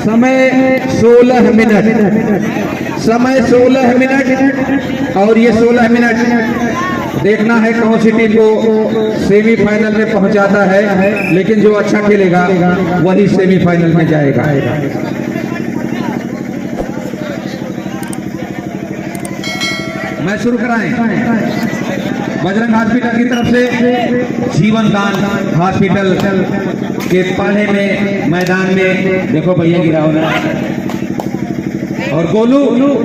समय 16 मिनट, समय 16 मिनट और ये 16 मिनट देखना है कौन सी टीम को सेमीफाइनल में पहुंचाता है, लेकिन जो अच्छा खेलेगा वही सेमीफाइनल में जाएगा। मैं शुरू कराएं बजरंग हॉस्पिटल की तरफ से जीवन दान हॉस्पिटल के पहले में मैदान में देखो भैया गिराओ ना, और गोलू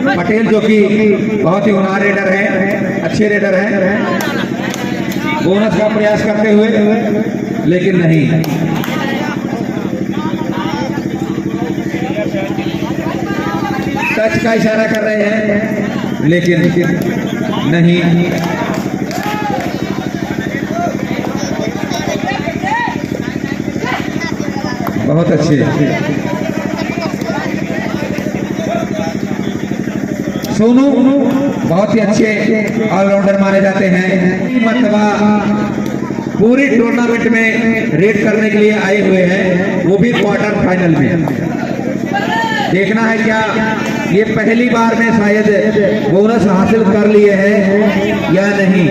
पटेल जो कि बहुत ही होनहार रेडर है, अच्छे रेडर हैं, बोनस का प्रयास करते हुए लेकिन नहीं। टच का इशारा कर रहे हैं लेकिन नहीं। बहुत अच्छे सोनू बहुत ही अच्छे ऑलराउंडर माने जाते हैं, मतलब पूरी टूर्नामेंट में रेड करने के लिए आए हुए हैं, वो भी क्वार्टर फाइनल में। देखना है क्या ये पहली बार में शायद बोनस हासिल कर लिए हैं या नहीं।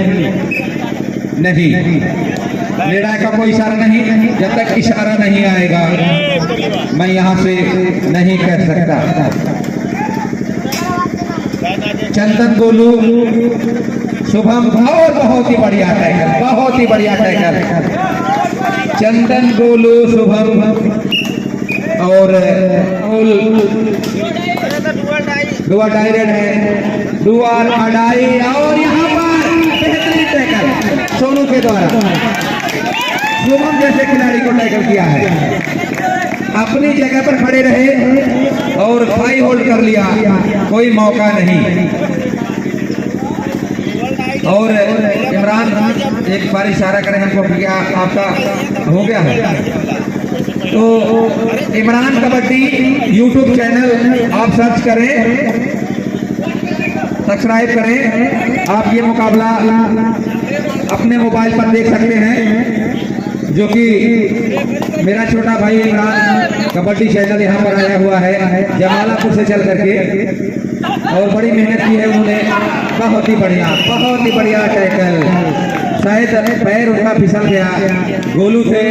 नहीं, निर्णय का कोई इशारा नहीं, जब तक इशारा नहीं आएगा मैं यहाँ से नहीं कह सकता। चंदन गोलू शुभम और बहुत ही बढ़िया टैकल, बहुत ही बढ़िया टैकल। चंदन गोलू शुभम और डुआ डायरेक्ट है, डुआ अडाई और यहाँ पर बेहतरीन टैकल सोनू के द्वारा। शुभम जैसे खिलाड़ी को टैकल किया है, अपनी जगह पर खड़े रहे और 5 होल्ड कर लिया, कोई मौका नहीं। और इमरान एक बार इशारा करें हमको, क्या आपका हो गया है? तो इमरान कबड्डी YouTube चैनल आप सर्च करें, सब्सक्राइब करें। आप ये मुकाबला अपने मोबाइल पर देख सकते हैं, जो कि मेरा छोटा भाई इमरान कबड्डी चैनल यहाँ पर आया हुआ है जमालापुर से चल करके, और बड़ी मेहनत की है उन्होंने। बहुत ही बढ़िया टैकल, शायद पैर उनका फिसल गया गोलू से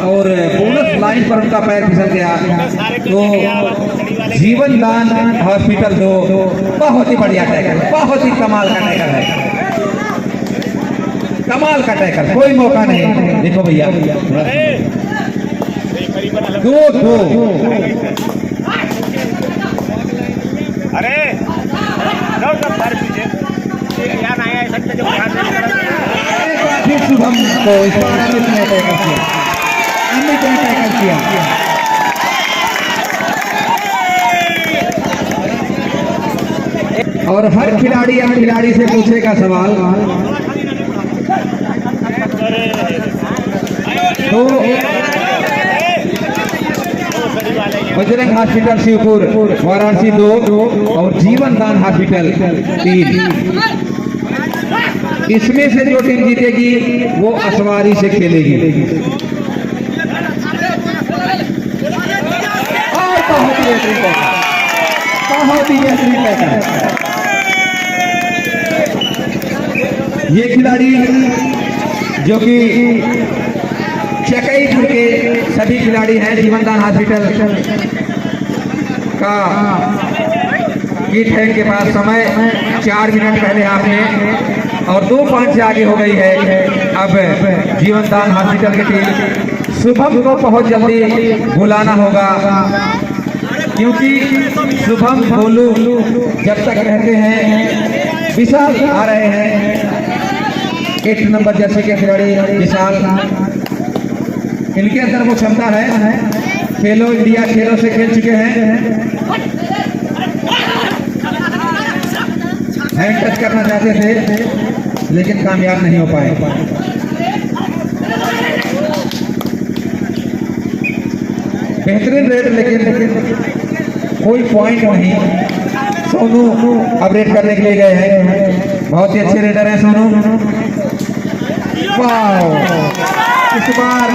और बोनस लाइन पर उनका पैर फिसल गया। तो जीवन दान हॉस्पिटल 2 बहुत ही बढ़िया टैकल, बहुत ही कमाल का टैकल है, कमाल का टैकल, कोई मौका नहीं। देखो भैया 2-2। अरे शुभम को इस बार अमित ने टैकल किया, और हर खिलाड़ी अब खिलाड़ी से पूछेगा सवाल। तो बजरंग हॉस्पिटल शिवपुर वाराणसी 2 और जीवन दान हॉस्पिटल 3, इसमें से जो टीम जीतेगी वो असवारी से खेलेगी। और बहुत ही बेहतरीन पैसा। ये खिलाड़ी जो कि चकईपुर के सभी खिलाड़ी हैं, जीवन दान हॉस्पिटल का किट है इनके पास। समय 4 मिनट पहले आपने और 2-5 से आगे हो गई है। अब जीवन दान हॉस्पिटल की टीम शुभम को बहुत जल्दी बुलाना होगा, क्योंकि शुभम गोलू जब तक रहते हैं, विशाल आ रहे हैं 8 नंबर जर्सी के खिलाड़ी विशाल, इनके अंदर वो क्षमता है, खेलो इंडिया खेलों से खेल चुके हैं। हैंड टच करना चाहते थे लेकिन कामयाब नहीं हो पाए। बेहतरीन रेड, लेकिन कोई पॉइंट नहीं। सोनू अब रेड करने के लिए गए हैं, बहुत ही अच्छे रेडर हैं सोनू। वाह, इस बार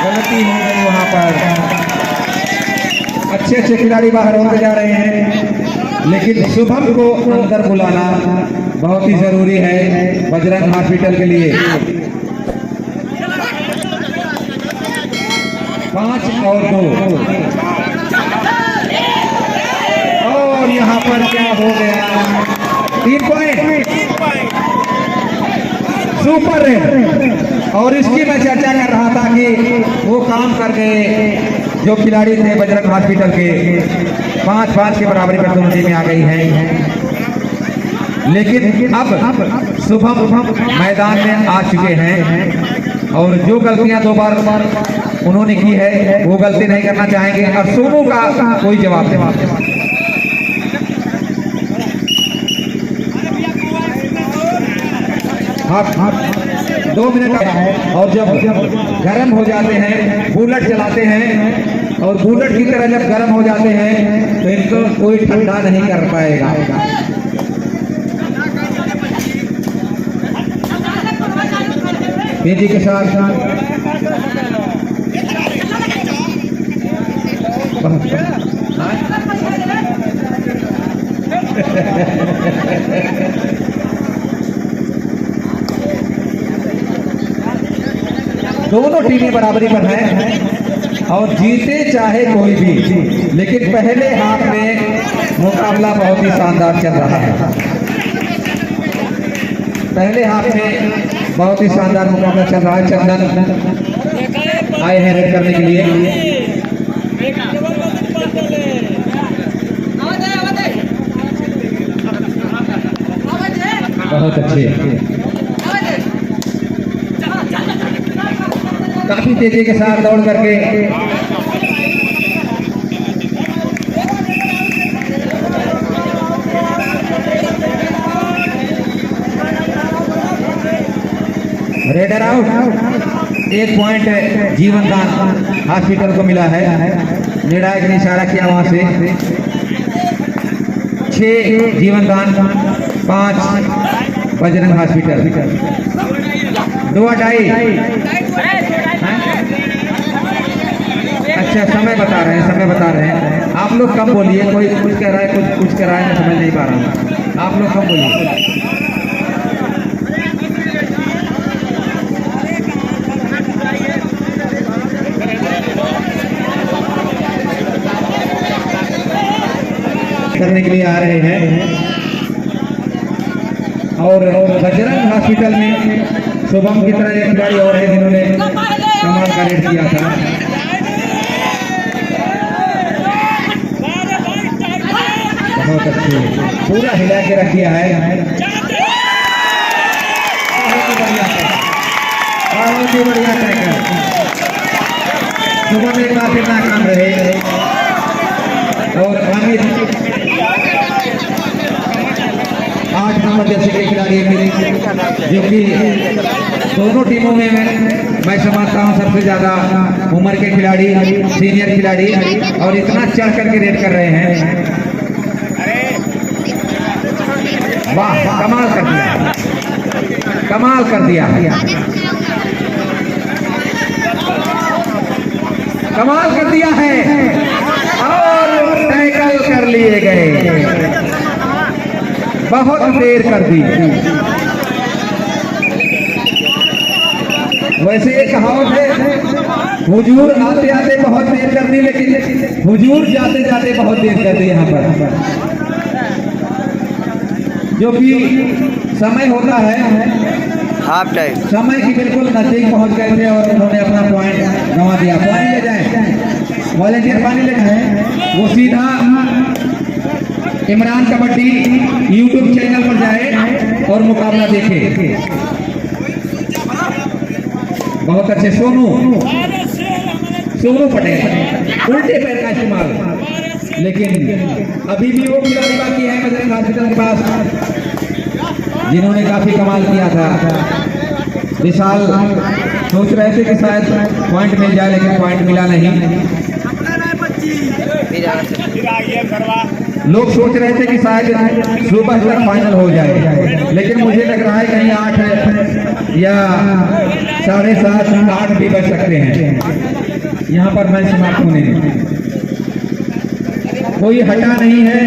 गलती हो गई वहां पर। अच्छे अच्छे खिलाड़ी बाहर होते जा रहे हैं, लेकिन शुभम को अंदर बुलाना बहुत ही जरूरी है बजरंग हॉस्पिटल के लिए। 5 और 2, और यहाँ पर क्या हो गया, 3 पॉइंट, सुपर रेड। और इसकी मैं चर्चा कर रहा था कि वो काम कर गए जो खिलाड़ी थे बजरंग हॉस्पिटल के। 5-5 के बराबरी पर दोनों टीमें आ गई हैं, लेकिन अब शुभम मैदान में आ चुके हैं और जो गलतियां 2 बार उन्होंने की है वो गलती नहीं करना चाहेंगे। और सोनू का कोई जवाब नहीं। हाँ, 2 मिनट है, और जब गर्म हो जाते हैं, बुलेट चलाते हैं, और बुलेट की तरह जब गर्म हो जाते हैं तो इनको कोई ठंडा नहीं कर पाएगा। तेजी के साथ दोनों टीमें बराबरी पर हैं और जीते चाहे कोई भी, लेकिन पहले हाफ में मुकाबला बहुत ही शानदार चल रहा है। पहले हाफ में बहुत ही शानदार मुकाबला चल रहा है। चंदन आए हैं रेड करने के लिए। बहुत अच्छे, काफी तेजी के साथ दौड़ करके रेडर आउट। 1 पॉइंट जीवन दान हॉस्पिटल को मिला है। निर्णायक ने इशारा किया वहां से। 6 जीवन दान, 5 बजरंग हॉस्पिटल। 2-2। अच्छा, समय बता रहे हैं। आप लोग कम बोलिए, कोई कुछ कह रहा है, कुछ कह रहा है, मैं समझ नहीं पा रहा हूँ। आप लोग कम बोलिए। करने के लिए आ रहे हैं और बजरंग हॉस्पिटल में शुभम की तरह एक खिलाड़ी और है जिन्होंने कमाल का रेड किया था। बहुत अच्छे, पूरा हिला के रख दिया है। बहुत ही बढ़िया टैकल। शुभम एक बार फिर नाकाम रहे और अमित 8 नंबर जैसे के खिलाड़ी जो कि दोनों टीमों में मैं समझता हूँ सबसे ज्यादा उम्र के खिलाड़ी, सीनियर खिलाड़ी, और इतना चढ़ करके रेड कर रहे हैं। वाह, कमाल कर दिया, कमाल कर दिया, कमाल कर दिया है और टैकल कर लिए गए। बहुत देर कर दी। वैसे एक कहावत है, हुजूर आते आते बहुत देर कर दी, लेकिन हुजूर जाते जाते बहुत देर कर दी। यहाँ पर जो भी समय होता है, हाफ टाइम समय की बिल्कुल नजदीक पहुंच गए थे और उन्होंने अपना पॉइंट गंवा दिया। पानी ले जाए, वॉलेंटियर पानी ले जाए, वो सीधा इमरान कबड्डी यूट्यूब चैनल पर जाए और मुकाबला देखे। बहुत अच्छे सोनू पटेल, उल्टे पैर का इस्तेमाल, लेकिन अभी भी वो खिलाड़ी बाकी है बजरंग हॉस्पिटल के पास जिन्होंने काफी कमाल किया था। विशाल सोच रहे थे कि शायद पॉइंट मिल जाए, लेकिन पॉइंट मिला नहीं। लोग सोच रहे थे कि शायद सुबह तक फाइनल हो जाए, लेकिन मुझे लग रहा है कहीं 8 या 7:30 8 भी बज सकते हैं। यहाँ पर मैच समाप्त होने में कोई हटा नहीं है।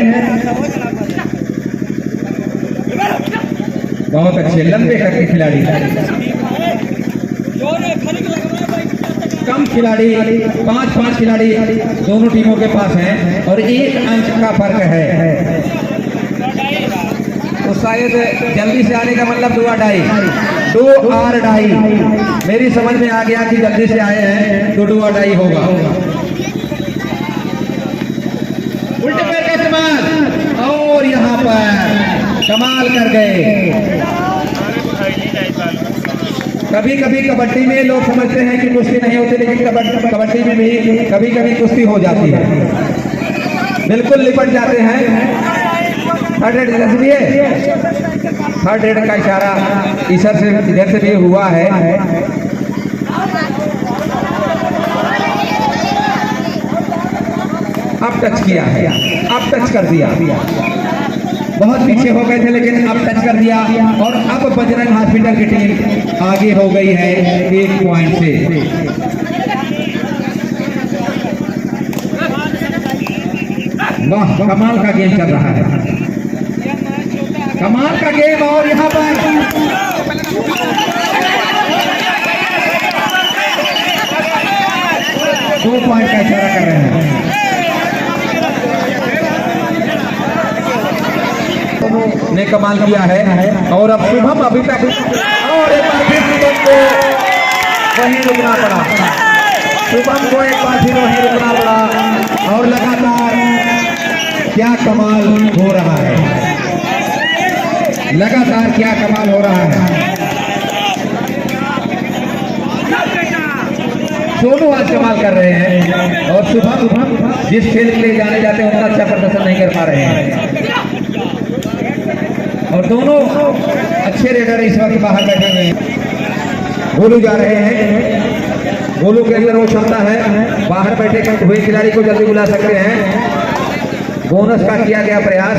बहुत अच्छे लंबे करके खिलाड़ी, कम खिलाड़ी, 5 खिलाड़ी दोनों टीमों के पास हैं और 1 अंक का फर्क है। तो शायद जल्दी से आने का मतलब 2 डाई, 2 आर डाई। मेरी समझ में आ गया कि जल्दी से आए हैं तो 2 डाई होगा। उल्टे पैर का इस्तेमाल और यहाँ पर कमाल कर गए। कभी कभी कबड्डी में लोग समझते हैं कि कुश्ती नहीं होती, लेकिन कबड्डी में भी कभी कभी कुश्ती हो जाती है। बिल्कुल लिपट जाते हैं। थर्ड रेड थर्ड रेड का इशारा इधर से भी हुआ है। अब टच किया है, अब टच कर दिया। बहुत पीछे हो गए थे लेकिन अब टच कर दिया और अब बजरंग हॉस्पिटल की टीम आगे हो गई है 1 पॉइंट से। वाह, कमाल का गेम चल रहा है, कमाल का गेम। और यहाँ पर 2 पॉइंट का इशारा कर रहे हैं। ने कमाल किया है और अब शुभम अभी तक और एक बार फिर शुभम को वहीं रुकना पड़ा। शुभम को एक बार फिर वहीं रुकना पड़ा और लगातार क्या कमाल हो रहा है, लगातार क्या कमाल हो रहा है। दोनों आज कमाल कर रहे हैं और शुभम जिस खेल के लिए जाने जाते हैं उतना अच्छा प्रदर्शन नहीं कर पा रहे हैं और दोनों अच्छे रेडर इस वक्त बाहर बैठे हुए हैं। गोलू जा रहे हैं, गोलू के अंदर वो क्षमता है, बाहर बैठे हुए खिलाड़ी को जल्दी बुला सकते हैं। बोनस का किया गया प्रयास,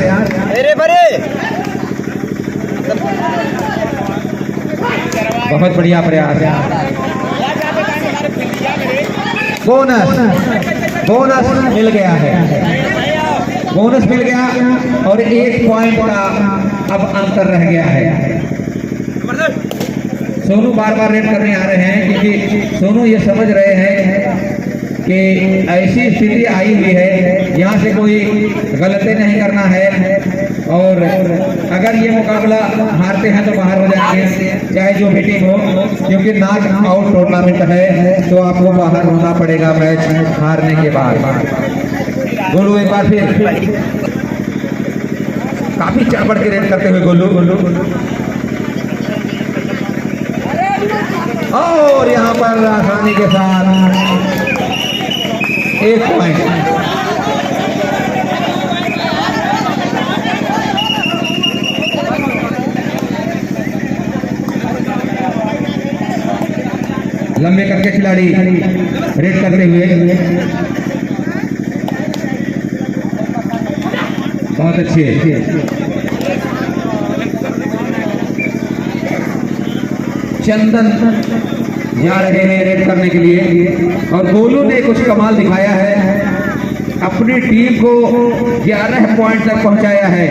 बहुत बढ़िया प्रयास। बोनस मिल गया है, बोनस मिल गया और 1 पॉइंट का अब अंतर रह गया है। सोनू बार बार रेड करने आ रहे हैं क्योंकि सोनू ये समझ रहे हैं कि ऐसी स्थिति आई हुई है, यहाँ से कोई गलती नहीं करना है और अगर ये मुकाबला हारते हैं तो बाहर हो जाएंगे, चाहे जो भी टीम हो, क्योंकि नॉक आउट टूर्नामेंट है तो आपको बाहर होना पड़ेगा मैच हारने के बाद। गोलू एक बार फिर काफी चढ़ के रेड करते हुए गोलू और यहाँ पर आसानी के साथ 1 पॉइंट। लंबे करके खिलाड़ी रेड करते हुए बहुत अच्छे। चंदन जा रहे हैं रेड करने के लिए और गोलू ने कुछ कमाल दिखाया है, अपनी टीम को 11 पॉइंट तक पहुंचाया है।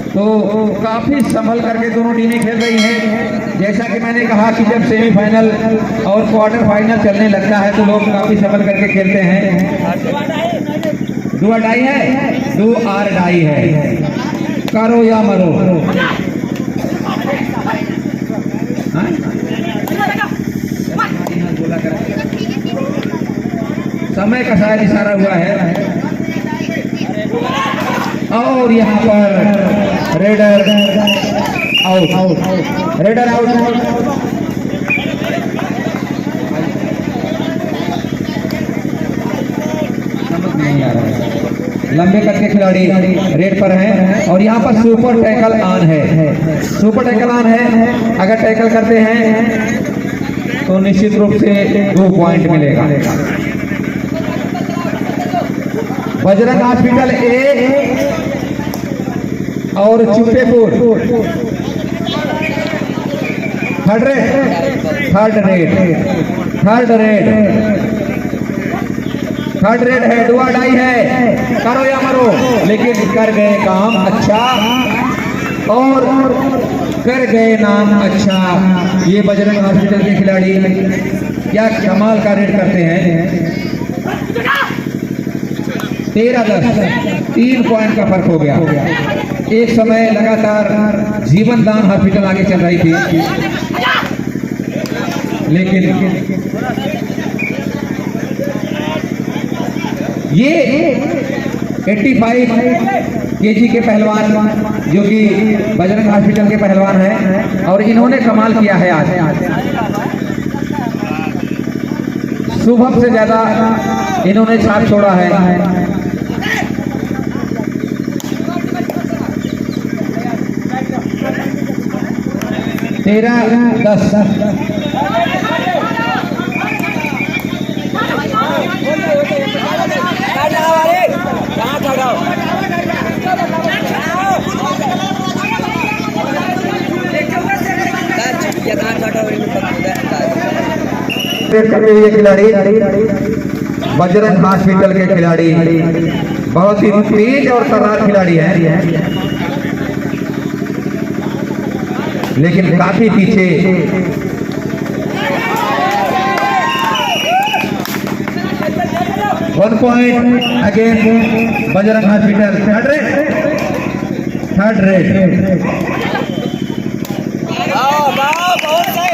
तो काफी संभल करके दोनों टीमें खेल रही हैं। जैसा कि मैंने कहा कि जब सेमीफाइनल और क्वार्टर फाइनल चलने लगता है तो लोग काफी संभल करके खेलते हैं। 2 डाई है, 2 आर डाई है, करो या मरो। समय का शायद इशारा हुआ है और यहाँ पर रेडर आउट, रेडर आउट। समझ नहीं आ रहा है। लंबे कद के खिलाड़ी रेड पर हैं और यहाँ पर सुपर टैकल ऑन है, सुपर टैकल ऑन है। अगर टैकल करते हैं तो निश्चित रूप से 2 पॉइंट मिलेगा। बजरंग हॉस्पिटल ए और चुप्पेपुर थर्ड रेड है, डुआ डाई है, करो या मरो, लेकिन कर गए काम अच्छा और कर गए नाम अच्छा। ये बजरंग हॉस्पिटल के खिलाड़ी क्या कमाल का रेड करते हैं। 13-10 3 पॉइंट का फर्क हो गया। एक समय लगातार जीवन दान हॉस्पिटल आगे चल रही थी, लेकिन ये 85 केजी के पहलवान जो कि बजरंग हॉस्पिटल के पहलवान हैं और इन्होंने कमाल किया है आज। शुभम से ज्यादा इन्होंने छाप छोड़ा है। 13-10 ये खिलाड़ी बजरंग हॉस्पिटल के खिलाड़ी बहुत ही तेज और तर्रार खिलाड़ी है, लेकिन काफी पीछे। One point again Bajrang hospital. Third red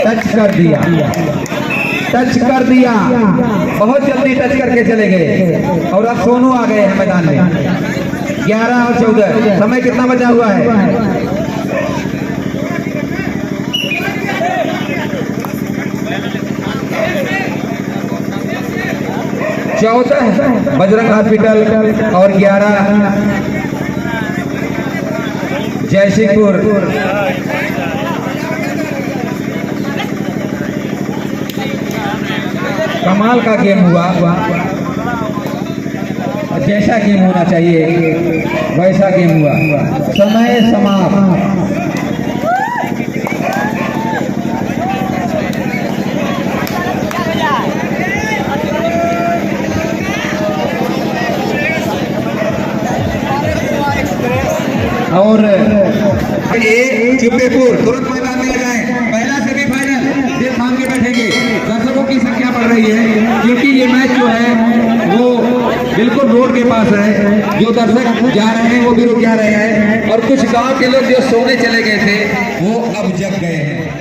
touch कर दिया, बहुत जल्दी टच करके चले गए और अब सोनू आ गए हैं मैदान में। 11 और 14 समय कितना बचा हुआ है? चौदह बजरंग हॉस्पिटल और 11 जयसिंहपुर। कमाल का गेम हुआ, जैसा गेम होना चाहिए वैसा गेम हुआ। समय समाप्त। और ये चुप्पेपुर तुरंत मैदान में आ जाए। पहला सेमीफाइनल ये थाम के बैठेंगे। दर्शकों की संख्या बढ़ रही है क्योंकि ये मैच जो है वो बिल्कुल रोड के पास है। जो दर्शक जा रहे हैं वो भी रुक जा रहे हैं और कुछ गांव के लोग जो सोने चले गए थे वो अब जग गए हैं।